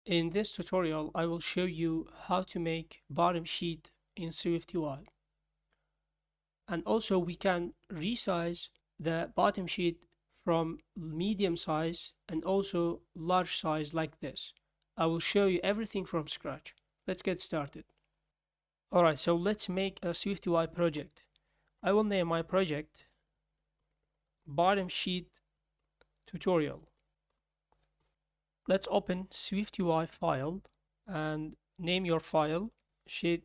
In this tutorial, I will show you how to make bottom sheet in SwiftUI. And also we can resize the bottom sheet from medium size and also large size like this. I will show you everything from scratch. Let's get started. Alright, so let's make a SwiftUI project. I will name my project bottom sheet tutorial. Let's open SwiftUI file and name your file sheet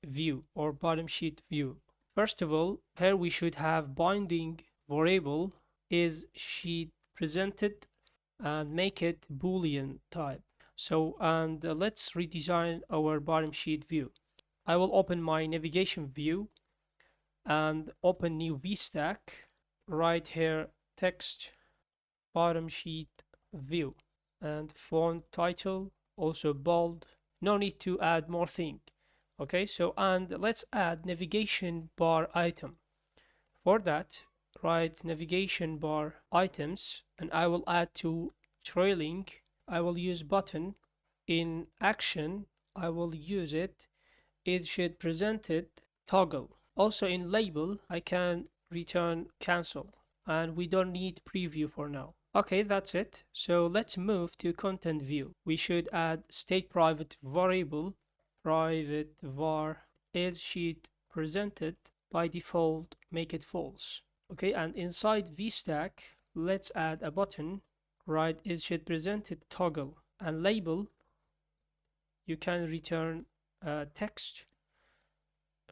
view or bottom sheet view. First of all, here we should have binding variable is sheet presented and make it Boolean type. So let's redesign our bottom sheet view. I will open my navigation view and open new VStack. Right here text bottom sheet view and font title also bold. No need to add more thing. Okay, so and let's add navigation bar item. For that, write navigation bar items and I will add to trailing. I will use button. In action, I will use it is sheet presented toggle. Also in label, I can return cancel and we don't need preview for now. Okay, that's it. So let's move to content view. We should add state private variable private var is sheet presented by default, make it false. Okay, and inside VStack, let's add a button, write is sheet presented toggle, and label, you can return text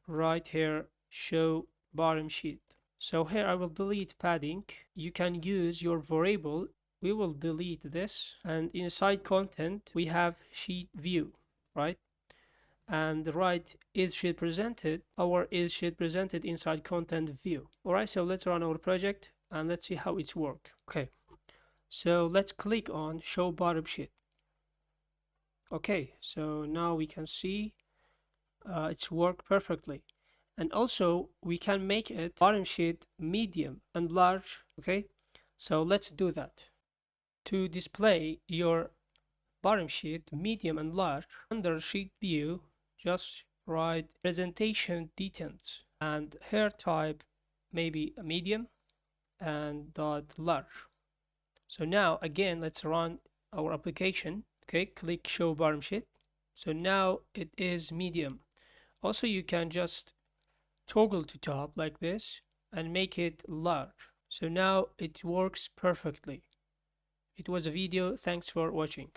right here, show bottom sheet. So here I will delete padding. You can use your variable. We will delete this, and inside content we have sheet view, right? And the right is sheet presented, our is sheet presented inside content view. All right, so let's run our project and let's see how it's work. Okay, so let's click on show bottom sheet. Okay, so now we can see it's worked perfectly. And also we can make it bottom sheet medium and large. Okay, so let's do that. To display your bottom sheet medium and large, under sheet view just write PresentationDetents and here type maybe a medium and dot large. So now again let's run our application. Okay, click show bottom sheet. So now it is medium. Also you can just toggle to top like this and make it large. So now it works perfectly. It was a video. Thanks for watching.